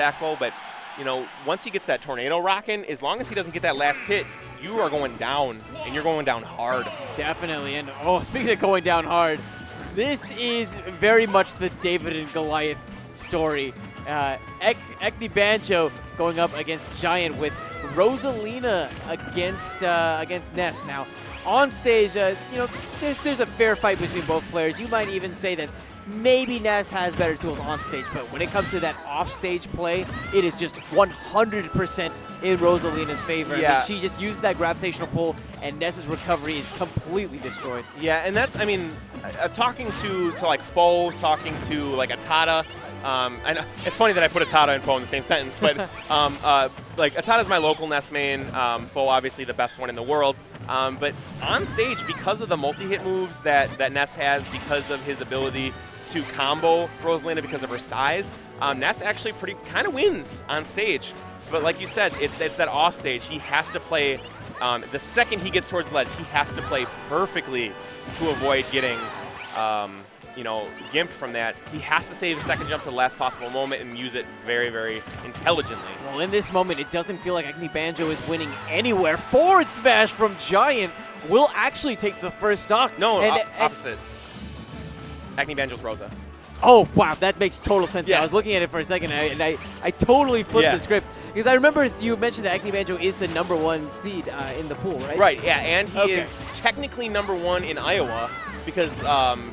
tackle, but once he gets that tornado rocking, as long as he doesn't get that last hit, you are going down, and you're going down hard. Definitely. And speaking of going down hard, this is very much the David and Goliath story. EcneBanjo going up against Giant with Rosalina against Ness. Now, on stage, there's a fair fight between both players. You might even say that maybe Ness has better tools on stage, but when it comes to that off-stage play, it is just 100% in Rosalina's favor. Yeah. I mean, she just used that gravitational pull, and Ness's recovery is completely destroyed. Yeah, and that's, talking to like Foe, talking to like Atada. I know it's funny that I put Atada and Foe in the same sentence, but like Atada's my local Ness main. Foe obviously the best one in the world. But on stage, because of the multi-hit moves that Ness has, because of his ability to combo Rosalina because of her size, Ness actually kind of wins on stage. But like you said, it's that off stage. He has to play, the second he gets towards the ledge, he has to play perfectly to avoid getting gimped from that. He has to save the second jump to the last possible moment and use it very, very intelligently. Well, in this moment, it doesn't feel like EcneBanjo is winning anywhere. Forward smash from Giant will actually take the first stock. No, opposite. EcneBanjo's Rosa. Oh, wow, that makes total sense. Yeah. I was looking at it for a second, and I totally flipped the script. Because I remember you mentioned that EcneBanjo is the #1 seed in the pool, right? Right, yeah, and he is technically #1 in Iowa because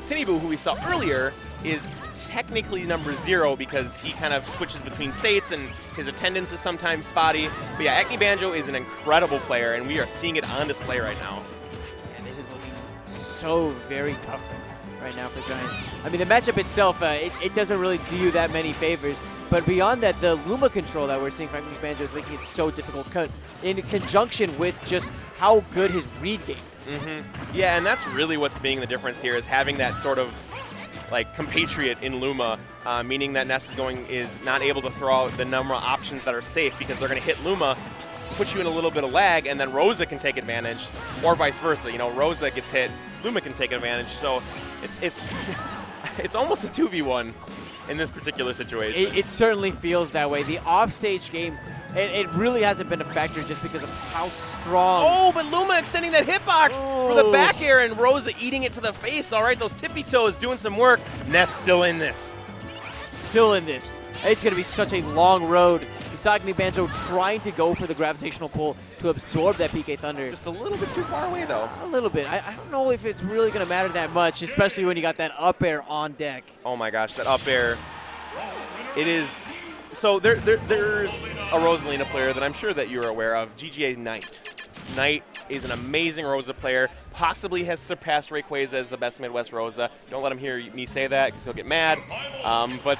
Cinniboo, who we saw earlier, is technically #0 because he kind of switches between states and his attendance is sometimes spotty. But yeah, EcneBanjo is an incredible player, and we are seeing it on display right now. And this is looking so very tough right now for Giant. I mean, the matchup itself, it doesn't really do you that many favors. But beyond that, the Luma control that we're seeing from EcneBanjo is making it so difficult in conjunction with just how good his read game is. Mm-hmm. Yeah, and that's really what's being the difference here is having that sort of like compatriot in Luma, meaning that Ness is not able to throw out the number of options that are safe because they're going to hit Luma, put you in a little bit of lag, and then Rosa can take advantage, or vice versa. Rosa gets hit, Luma can take advantage. So it's almost a 2v1 in this particular situation. It certainly feels that way. The offstage game, it really hasn't been a factor just because of how strong. Oh, but Luma extending that hitbox for the back air and Rosa eating it to the face. All right, those tippy toes doing some work. Ness still in this. Still in this. It's going to be such a long road. We saw EcneBanjo trying to go for the gravitational pull to absorb that PK Thunder. Just a little bit too far away, though. A little bit. I don't know if it's really going to matter that much, especially when you got that up air on deck. Oh my gosh, that up air. It is. So there's a Rosalina player that I'm sure that you're aware of, GGA Knight. Knight is an amazing Rosa player, possibly has surpassed Rayquaza as the best Midwest Rosa. Don't let him hear me say that because he'll get mad. But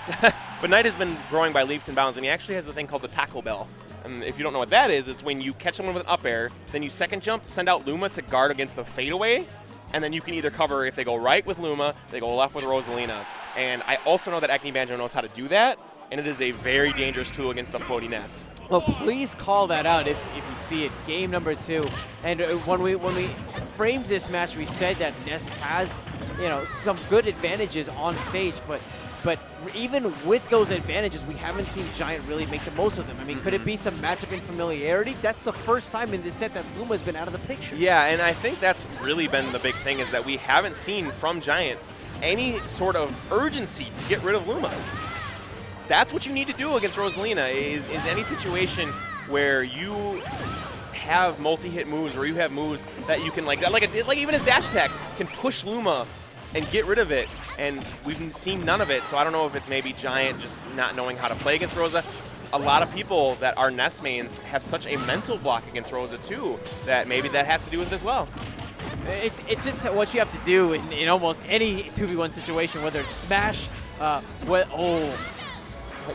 Knight has been growing by leaps and bounds, and he actually has a thing called the Taco Bell. And if you don't know what that is, it's when you catch someone with an up air, then you second jump, send out Luma to guard against the fadeaway, and then you can either cover if they go right with Luma, they go left with Rosalina. And I also know that EcneBanjo knows how to do that, and it is a very dangerous tool against the floaty Ness. Well, please call that out if you see it. Game #2. And when we framed this match, we said that Ness has, some good advantages on stage, but even with those advantages, we haven't seen Giant really make the most of them. I mean, could it be some matchup infamiliarity? That's the first time in this set that Luma's been out of the picture. Yeah, and I think that's really been the big thing is that we haven't seen from Giant any sort of urgency to get rid of Luma. That's what you need to do against Rosalina is any situation where you have multi-hit moves or you have moves that you can like even his dash attack can push Luma and get rid of it, and we've seen none of it. So I don't know if it's maybe Giant just not knowing how to play against Rosa. A lot of people that are Ness mains have such a mental block against Rosa too that maybe that has to do with it as well. It's just what you have to do in almost any 2v1 situation, whether it's Smash,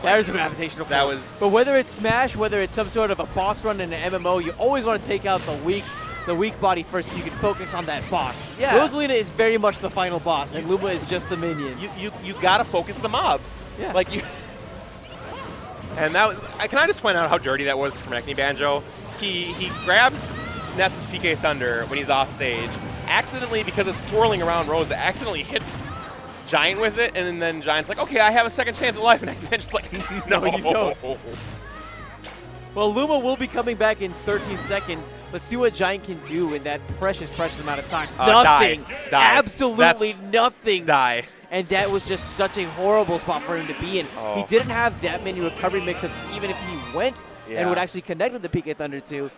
there's a gravitational pull. But whether it's Smash, whether it's some sort of a boss run in an MMO, you always want to take out the weak body first so you can focus on that boss. Yeah. Rosalina is very much the final boss, and Luma is just the minion. You gotta focus the mobs. Yeah. And can I just point out how dirty that was from EcneBanjo? He grabs Ness's PK Thunder when he's off stage, accidentally, because it's swirling around Rosa, accidentally hits Giant with it, and then Giant's like, okay, I have a second chance at life, and EcneBanjo's like, no, you don't. Well, Luma will be coming back in 13 seconds. Let's see what Giant can do in that precious amount of time. Nothing. Die. Absolutely That's nothing. Die. And that was just such a horrible spot for him to be in. Oh. He didn't have that many recovery mix-ups, even if he went and would actually connect with the PK Thunder 2.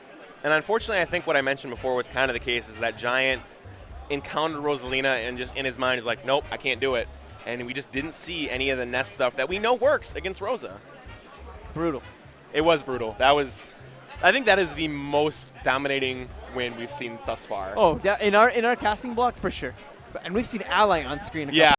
And unfortunately, I think what I mentioned before was kind of the case, is that Giant encountered Rosalina and just in his mind is like, nope, I can't do it. And we just didn't see any of the Ness stuff that we know works against Rosa. Brutal. It was brutal. That was, I think that is the most dominating win we've seen thus far. Oh, in our casting block, for sure. And we've seen Ally on screen a couple